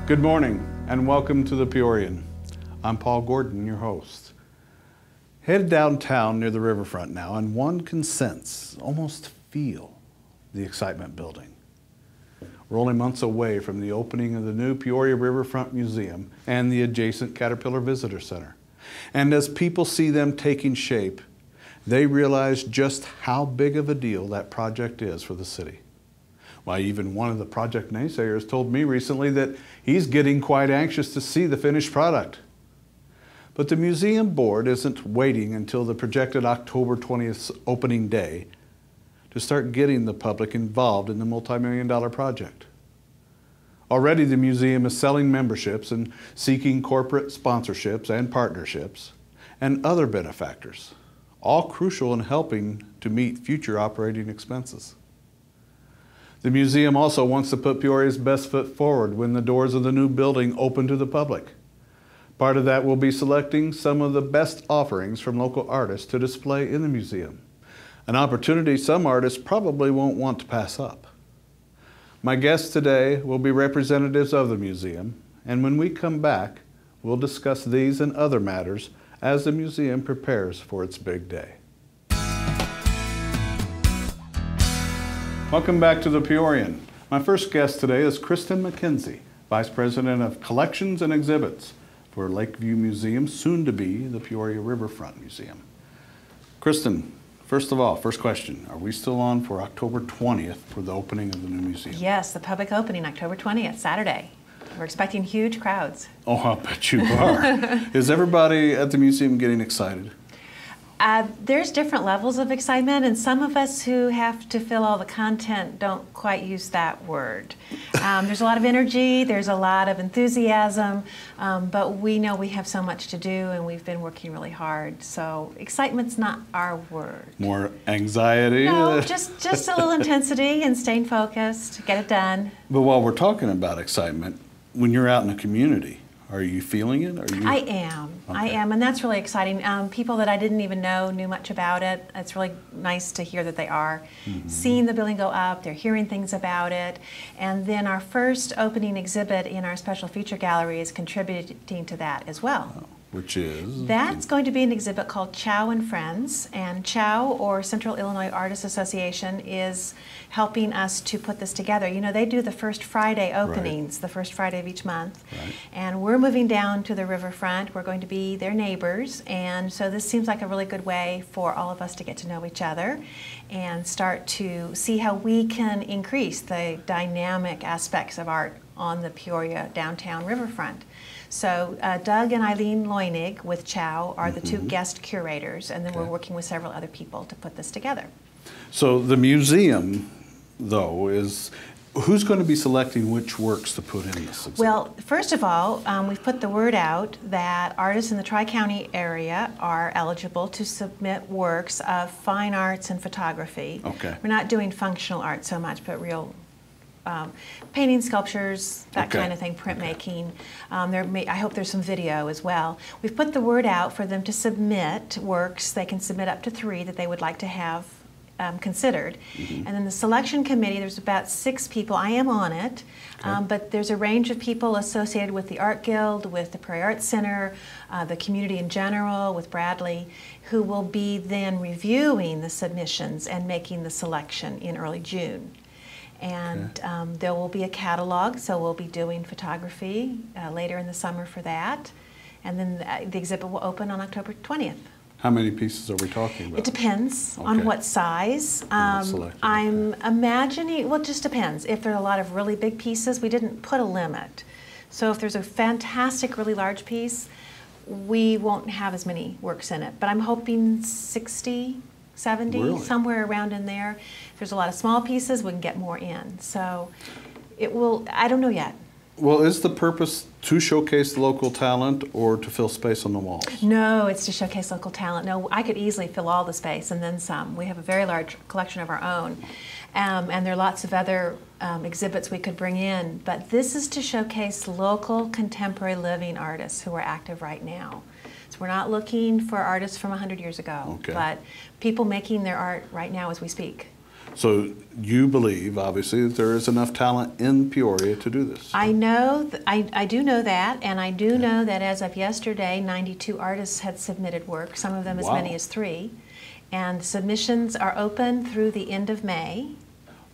Good morning and welcome to the Peorian. I'm Paul Gordon, your host. Headed downtown near the riverfront now, and one can sense, almost feel, the excitement building. We're only months away from the opening of the new Peoria Riverfront Museum and the adjacent Caterpillar Visitor Center. And as people see them taking shape, they realize just how big of a deal that project is for the city. Why, even one of the project naysayers told me recently that he's getting quite anxious to see the finished product. But the museum board isn't waiting until the projected October 20th opening day to start getting the public involved in the multi-million-dollar project. Already the museum is selling memberships and seeking corporate sponsorships and partnerships and other benefactors, all crucial in helping to meet future operating expenses. The museum also wants to put Peoria's best foot forward when the doors of the new building open to the public. Part of that will be selecting some of the best offerings from local artists to display in the museum, an opportunity some artists probably won't want to pass up. My guests today will be representatives of the museum, and when we come back, we'll discuss these and other matters as the museum prepares for its big day. Welcome back to the Peorian. My first guest today is Kristen McKenzie, Vice President of Collections and Exhibits for Lakeview Museum, soon to be the Peoria Riverfront Museum. Kristen, first of all, first question, are we still on for October 20th for the opening of the new museum? Yes, the public opening, October 20th, Saturday. We're expecting huge crowds. Oh, I bet you are. Is everybody at the museum getting excited? There's different levels of excitement, and some of us who have to fill all the content don't quite use that word. There's a lot of energy, there's a lot of enthusiasm, but we know we have so much to do and we've been working really hard. So excitement's not our word. More anxiety? No, just a little intensity and staying focused, get it done. But while we're talking about excitement, when you're out in the community, are you feeling it? I am. Okay. I am, and that's really exciting. People that I didn't even know knew much about it. It's really nice to hear that they are seeing the building go up, they're hearing things about it, and then our first opening exhibit in our special feature gallery is contributing to that as well. Oh, which is? That's going to be an exhibit called Chow and Friends, and Chow, or Central Illinois Artists Association, is helping us to put this together. You know, they do the first Friday openings, the first Friday of each month, and we're moving down to the riverfront. We're going to be their neighbors, and so this seems like a really good way for all of us to get to know each other and start to see how we can increase the dynamic aspects of art on the Peoria downtown riverfront. So Doug and Eileen Loinig with Chow are the two guest curators, and then we're working with several other people to put this together. So the museum, though, is who's going to be selecting which works to put in this exhibit? Well, first of all, we've put the word out that artists in the Tri-County area are eligible to submit works of fine arts and photography. Okay. We're not doing functional art so much, but real painting, sculptures, that kind of thing, printmaking. I hope there's some video as well. We've put the word out for them to submit works. They can submit up to 3 that they would like to have considered. And then the selection committee, there's about 6 people. I am on it, but there's a range of people associated with the Art Guild, with the Peoria Arts Center, the community in general, with Bradley, who will be then reviewing the submissions and making the selection in early June. And there will be a catalog, so we'll be doing photography later in the summer for that. And then the exhibit will open on October 20th. How many pieces are we talking about? It depends on what size. I'm imagining, well, it just depends. If there are a lot of really big pieces, we didn't put a limit. So if there's a fantastic, really large piece, we won't have as many works in it. But I'm hoping 60, 70, somewhere around in there. If there's a lot of small pieces, we can get more in. So it will, I don't know yet. Well, is the purpose to showcase local talent or to fill space on the walls? No, it's to showcase local talent. No, I could easily fill all the space and then some. We have a very large collection of our own. And there are lots of other exhibits we could bring in. But this is to showcase local contemporary living artists who are active right now. So we're not looking for artists from 100 years ago, but people making their art right now as we speak. So you believe, obviously, that there is enough talent in Peoria to do this? I know, I do know that, and I do know that as of yesterday, 92 artists had submitted work, some of them as many as 3. And submissions are open through the end of May.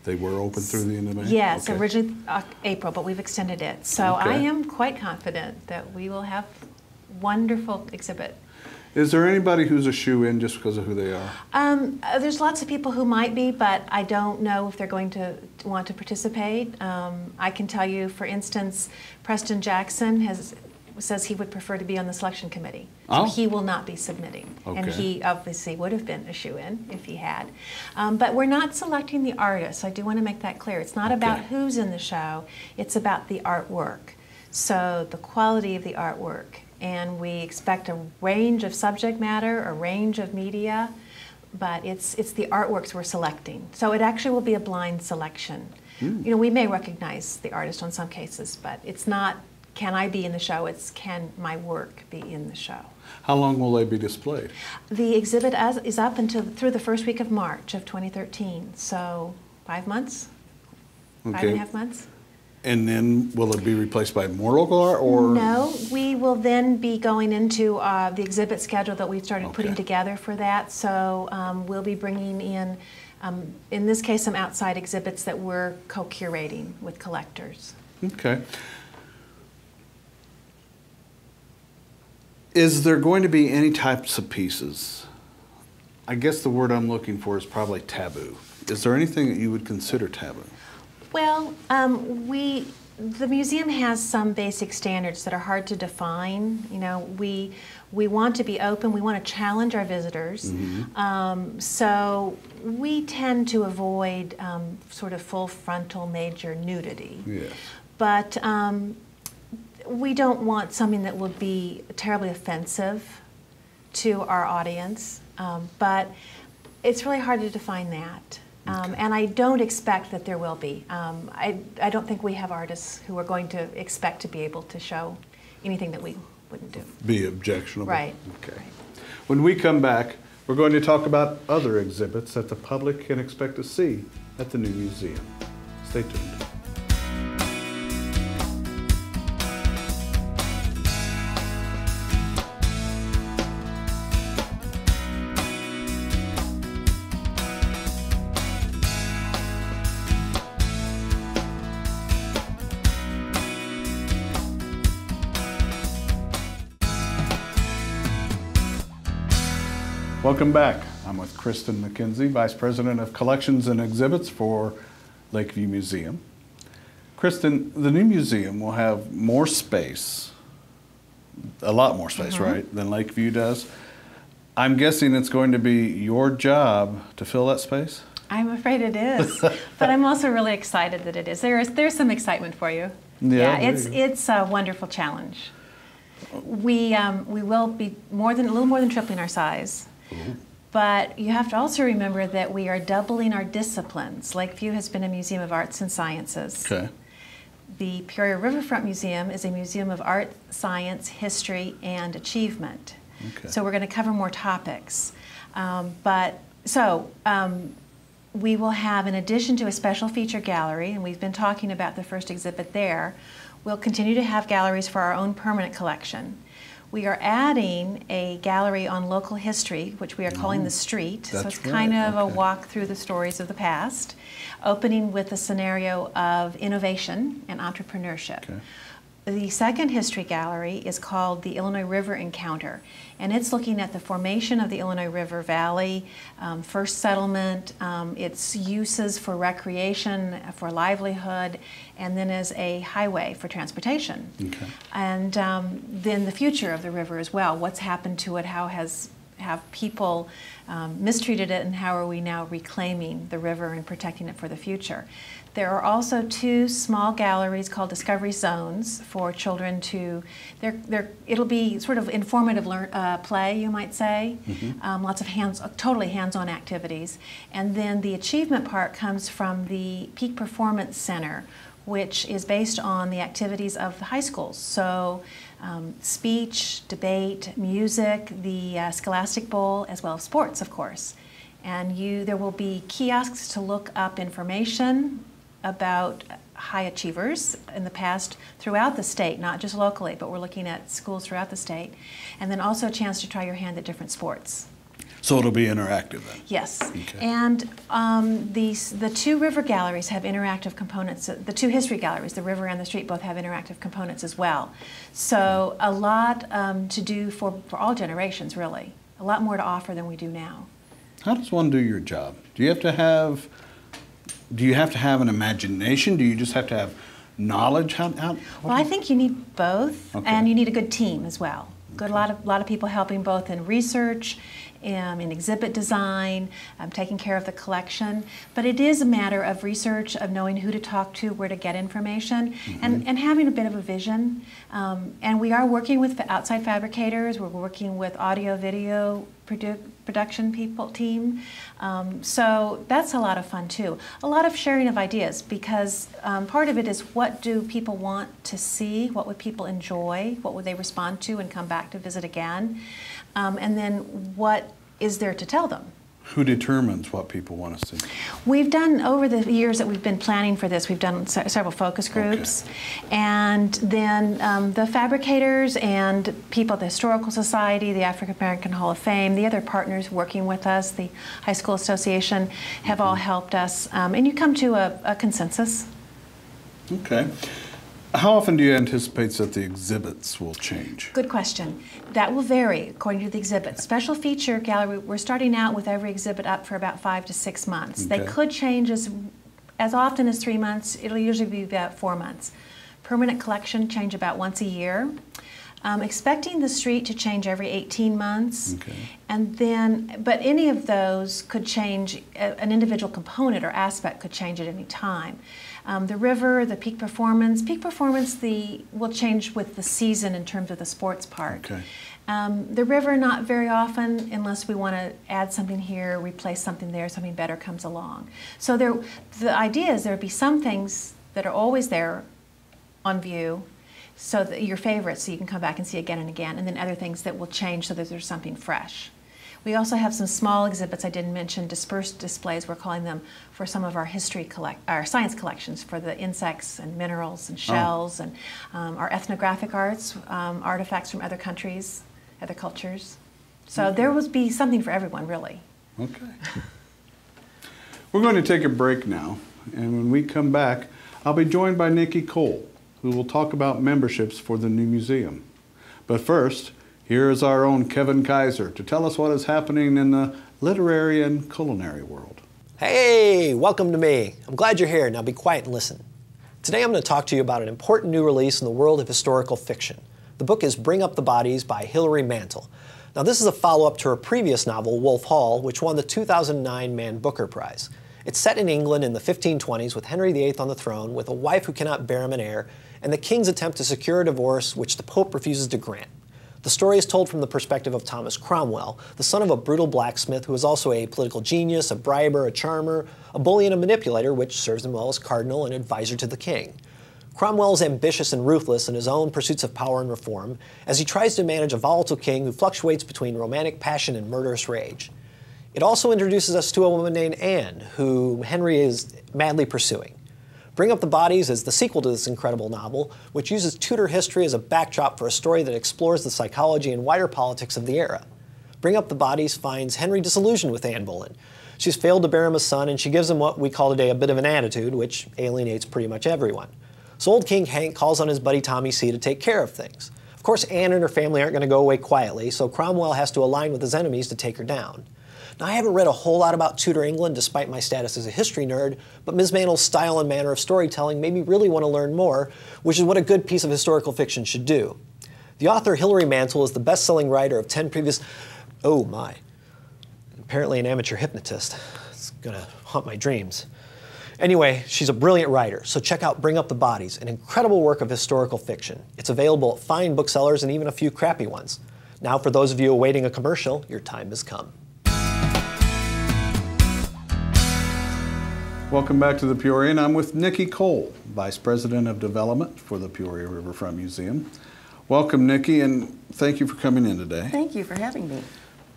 They were open through the end of May? Yes, okay. originally April, but we've extended it. So Okay. I am quite confident that we will have wonderful exhibit. Is there anybody who's a shoe-in just because of who they are? There's lots of people who might be, but I don't know if they're going to want to participate. I can tell you, for instance, Preston Jackson says he would prefer to be on the selection committee. So he will not be submitting. Okay. And he obviously would have been a shoe-in if he had. But we're not selecting the artists. I do want to make that clear. It's not about who's in the show. It's about the artwork. So the quality of the artwork. And we expect a range of subject matter, a range of media, but it's the artworks we're selecting. So it actually will be a blind selection. You know, we may recognize the artist on some cases, but it's not, can I be in the show? It's, can my work be in the show? How long will they be displayed? The exhibit is up until through the first week of March of 2013. So 5 months, 5.5 months. And then will it be replaced by more local art, or? No, we will then be going into the exhibit schedule that we've started putting together for that. So we'll be bringing in this case, some outside exhibits that we're co-curating with collectors. Okay. Is there going to be any types of pieces? I guess the word I'm looking for is probably taboo. Is there anything that you would consider taboo? Well, the museum has some basic standards that are hard to define. You know, we want to be open. We want to challenge our visitors. So we tend to avoid sort of full frontal major nudity. Yes. But we don't want something that would be terribly offensive to our audience. But it's really hard to define that. And I don't expect that there will be. I don't think we have artists who are going to expect to be able to show anything that we wouldn't do. Be objectionable. Right. Okay. Right. When we come back, we're going to talk about other exhibits that the public can expect to see at the new museum. Stay tuned. Welcome back. I'm with Kristen McKenzie, Vice President of Collections and Exhibits for Lakeview Museum. Kristen, the new museum will have more space, a lot more space, right, than Lakeview does. I'm guessing it's going to be your job to fill that space? I'm afraid it is, but I'm also really excited that it is. There's some excitement for you. Yeah, it's a wonderful challenge. We will be a little more than tripling our size. But you have to also remember that we are doubling our disciplines. Lakeview has been a museum of arts and sciences. Okay. The Peoria Riverfront Museum is a museum of art, science, history, and achievement. Okay. So we're going to cover more topics. We will have, in addition to a special feature gallery, and we've been talking about the first exhibit there, we'll continue to have galleries for our own permanent collection. We are adding a gallery on local history, which we are calling The Street. So it's kind of a walk through the stories of the past, opening with a scenario of innovation and entrepreneurship. Okay. The second history gallery is called the Illinois River Encounter, and it's looking at the formation of the Illinois River Valley, first settlement, its uses for recreation, for livelihood, and then as a highway for transportation. Okay. And then the future of the river as well. What's happened to it? How have people mistreated it, and how are we now reclaiming the river and protecting it for the future? There are also 2 small galleries called Discovery Zones for children to, it'll be sort of informative play, you might say, lots of totally hands-on activities. And then the achievement part comes from the Peak Performance Center, which is based on the activities of the high schools. So speech, debate, music, the Scholastic Bowl, as well as sports, of course. And there will be kiosks to look up information about high achievers in the past throughout the state, not just locally, but we're looking at schools throughout the state. And then also a chance to try your hand at different sports. So it'll be interactive then? Yes. Okay. And the two river galleries have interactive components. The two history galleries, the river and the street, both have interactive components as well. So a lot to do for all generations, really. A lot more to offer than we do now. How does one do your job? Do you have to have an imagination? Do you just have to have knowledge? Well, I think you need both, okay. And you need a good team as well. A lot of people helping both in research, in exhibit design, taking care of the collection. But it is a matter of research, of knowing who to talk to, where to get information, and having a bit of a vision. And we are working with outside fabricators. We're working with audio, video production team. So that's a lot of fun too. A lot of sharing of ideas, because part of it is, what do people want to see? What would people enjoy? What would they respond to and come back to visit again? And then what is there to tell them? Who determines what people want to see? We've done, over the years that we've been planning for this, we've done several focus groups. Okay. And then the fabricators and people at the Historical Society, the African American Hall of Fame, the other partners working with us, the High School Association, have all helped us. And you come to a consensus. Okay. How often do you anticipate that the exhibits will change? Good question. That will vary according to the exhibit. Special feature gallery, we're starting out with every exhibit up for about 5 to 6 months. Okay. They could change as often as 3 months. It'll usually be about 4 months. Permanent collection change about once a year. Expecting the street to change every 18 months. Okay. And then, but any of those could change, an individual component or aspect could change at any time. The river, the peak performance will change with the season in terms of the sports part. Okay. The river, not very often, unless we want to add something here, replace something there, something better comes along. So the idea is there would be some things that are always there on view, so that your favorites, so you can come back and see again and again, and then other things that will change so that there's something fresh. We also have some small exhibits I didn't mention, dispersed displays, we're calling them, for some of our our science collections, for the insects and minerals and shells, and our ethnographic arts, artifacts from other countries, other cultures. So there will be something for everyone, really. Okay. We're going to take a break now, and when we come back, I'll be joined by Nikki Cole, who will talk about memberships for the new museum. But first, here is our own Kevin Kaiser to tell us what is happening in the literary and culinary world. Hey, welcome to me. I'm glad you're here. Now be quiet and listen. Today I'm going to talk to you about an important new release in the world of historical fiction. The book is Bring Up the Bodies by Hilary Mantel. Now this is a follow-up to her previous novel, Wolf Hall, which won the 2009 Man Booker Prize. It's set in England in the 1520s with Henry VIII on the throne, with a wife who cannot bear him an heir, and the king's attempt to secure a divorce which the Pope refuses to grant. The story is told from the perspective of Thomas Cromwell, the son of a brutal blacksmith who is also a political genius, a briber, a charmer, a bully, and a manipulator, which serves him well as cardinal and advisor to the king. Cromwell is ambitious and ruthless in his own pursuits of power and reform, as he tries to manage a volatile king who fluctuates between romantic passion and murderous rage. It also introduces us to a woman named Anne, who Henry is madly pursuing. Bring Up the Bodies is the sequel to this incredible novel, which uses Tudor history as a backdrop for a story that explores the psychology and wider politics of the era. Bring Up the Bodies finds Henry disillusioned with Anne Boleyn. She's failed to bear him a son, and she gives him what we call today a bit of an attitude, which alienates pretty much everyone. So old King Hank calls on his buddy Tommy C to take care of things. Of course, Anne and her family aren't going to go away quietly, so Cromwell has to align with his enemies to take her down. Now, I haven't read a whole lot about Tudor England, despite my status as a history nerd, but Ms. Mantel's style and manner of storytelling made me really want to learn more, which is what a good piece of historical fiction should do. The author, Hilary Mantel, is the best-selling writer of 10 previous... Oh, my. Apparently an amateur hypnotist. It's going to haunt my dreams. Anyway, she's a brilliant writer, so check out Bring Up the Bodies, an incredible work of historical fiction. It's available at fine booksellers and even a few crappy ones. Now, for those of you awaiting a commercial, your time has come. Welcome back to the Peoria, and I'm with Nikki Cole, Vice President of Development for the Peoria Riverfront Museum. Welcome, Nikki, and thank you for coming in today. Thank you for having me.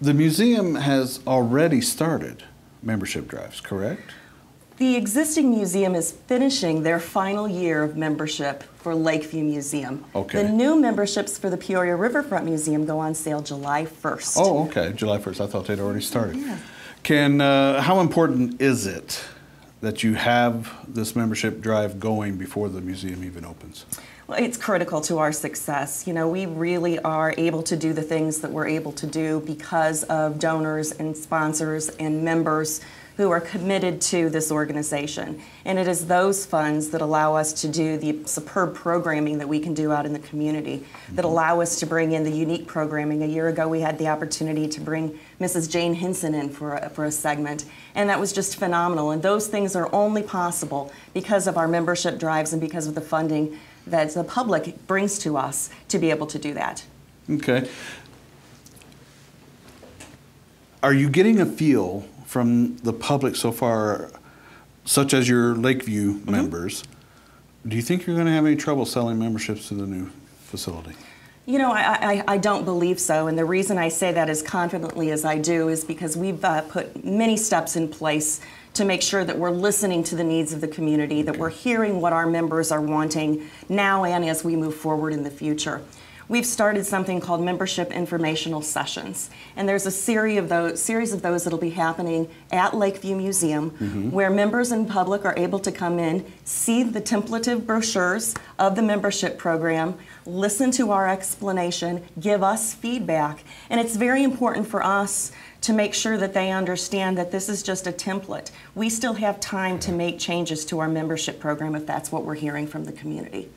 The museum has already started, membership drives, correct? The existing museum is finishing their final year of membership for Lakeview Museum. Okay. The new memberships for the Peoria Riverfront Museum go on sale July 1st. Oh, okay, July 1st. I thought they'd already started. Yeah. How important is it that you have this membership drive going before the museum even opens? Well, it's critical to our success. You know, we really are able to do the things that we're able to do because of donors and sponsors and members who are committed to this organization. And it is those funds that allow us to do the superb programming that we can do out in the community, that allow us to bring in the unique programming. A year ago, we had the opportunity to bring Mrs. Jane Hinson in for a segment, and that was just phenomenal. And those things are only possible because of our membership drives and because of the funding that the public brings to us to be able to do that. Okay. Are you getting a feel from the public so far, such as your Lakeview members, do you think you're going to have any trouble selling memberships to the new facility? You know, I don't believe so, and the reason I say that as confidently as I do is because we've put many steps in place to make sure that we're listening to the needs of the community, that we're hearing what our members are wanting now and as we move forward in the future. We've started something called membership informational sessions, and there's a series of those that'll be happening at Lakeview Museum, where members and public are able to come in, see the templative brochures of the membership program, listen to our explanation, give us feedback, and it's very important for us to make sure that they understand that this is just a template. We still have time to make changes to our membership program if that's what we're hearing from the community.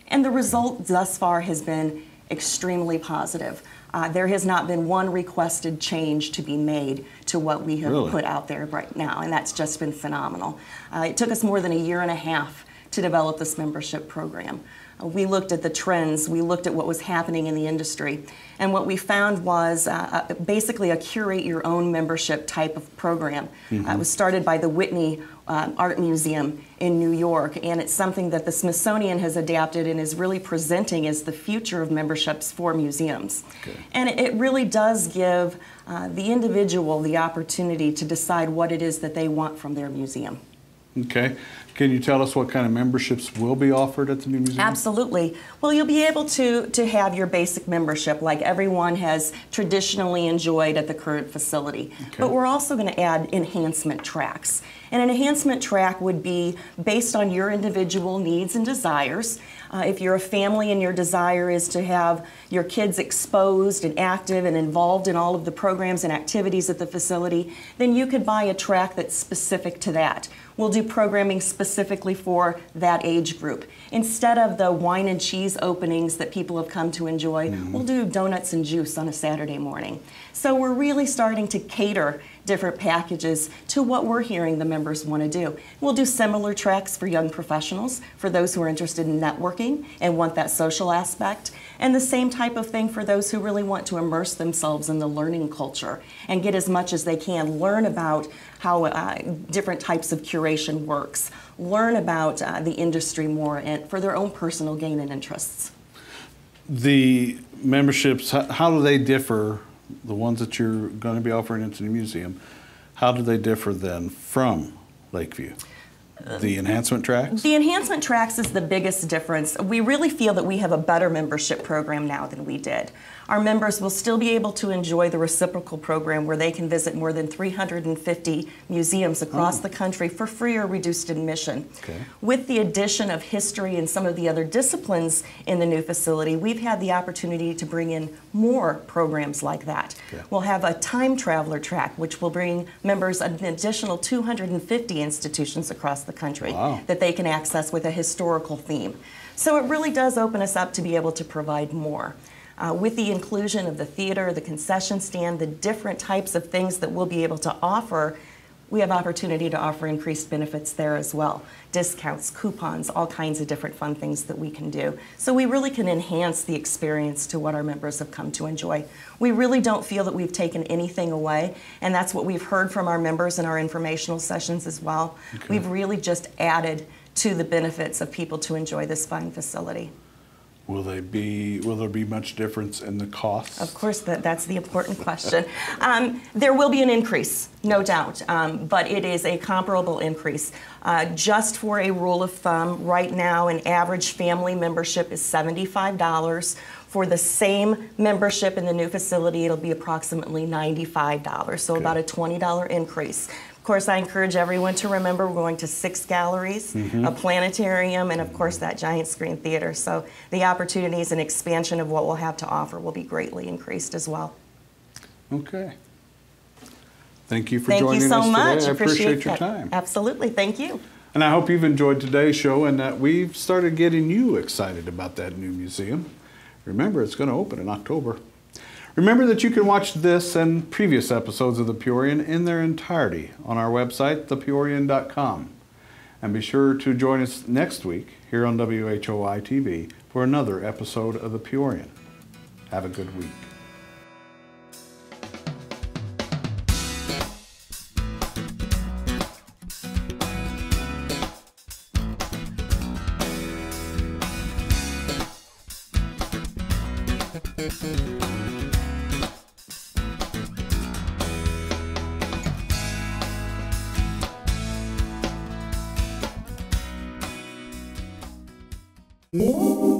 And the result thus far has been extremely positive. There has not been one requested change to be made to what we have put out there right now, and that's just been phenomenal. It took us more than a year and a half to develop this membership program. We looked at the trends, we looked at what was happening in the industry, and what we found was basically a curate your own membership type of program. It was started by the Whitney Art Museum in New York, and it's something that the Smithsonian has adapted and is really presenting as the future of memberships for museums. Okay. And it really does give the individual the opportunity to decide what it is that they want from their museum. Okay. Can you tell us what kind of memberships will be offered at the new museum? Absolutely. Well, you'll be able to have your basic membership like everyone has traditionally enjoyed at the current facility. Okay. But we're also going to add enhancement tracks. And an enhancement track would be based on your individual needs and desires. If you're a family and your desire is to have your kids exposed and active and involved in all of the programs and activities at the facility, then you could buy a track that's specific to that. We'll do programming specifically for that age group. Instead of the wine and cheese openings that people have come to enjoy, we'll do donuts and juice on a Saturday morning. So we're really starting to cater different packages to what we're hearing the members want to do. We'll do similar tracks for young professionals, for those who are interested in networking and want that social aspect, and the same type of thing for those who really want to immerse themselves in the learning culture and get as much as they can, learn about how different types of curation works, learn about the industry more and for their own personal gain and interests. The memberships, how do they differ, the ones that you're going to be offering into the museum, how do they differ then from Lakeview? The enhancement tracks? The enhancement tracks is the biggest difference. We really feel that we have a better membership program now than we did. Our members will still be able to enjoy the reciprocal program where they can visit more than 350 museums across the country for free or reduced admission. Okay. With the addition of history and some of the other disciplines in the new facility, we've had the opportunity to bring in more programs like that. Okay. We'll have a time traveler track, which will bring members an additional 250 institutions across the country that they can access with a historical theme. So it really does open us up to be able to provide more. With the inclusion of the theater, the concession stand, the different types of things that we'll be able to offer, we have opportunity to offer increased benefits there as well. Discounts, coupons, all kinds of different fun things that we can do. So we really can enhance the experience to what our members have come to enjoy. We really don't feel that we've taken anything away, and that's what we've heard from our members in our informational sessions as well. Okay. We've really just added to the benefits of people to enjoy this fine facility. Will there be much difference in the cost? Of course, that's the important question. There will be an increase, no doubt, but it is a comparable increase. Just for a rule of thumb, right now an average family membership is $75. For the same membership in the new facility, it'll be approximately $95, so about a $20 increase. Of course, I encourage everyone to remember we're going to 6 galleries, a planetarium, and of course that giant screen theater. So the opportunities and expansion of what we'll have to offer will be greatly increased as well. Okay. Thank you for joining us today. Thank you so much. I appreciate your time. Absolutely. Thank you. And I hope you've enjoyed today's show and that we've started getting you excited about that new museum. Remember, it's going to open in October. Remember that you can watch this and previous episodes of The Peorian in their entirety on our website, thepeorian.com. And be sure to join us next week here on WHOI TV for another episode of The Peorian. Have a good week. Música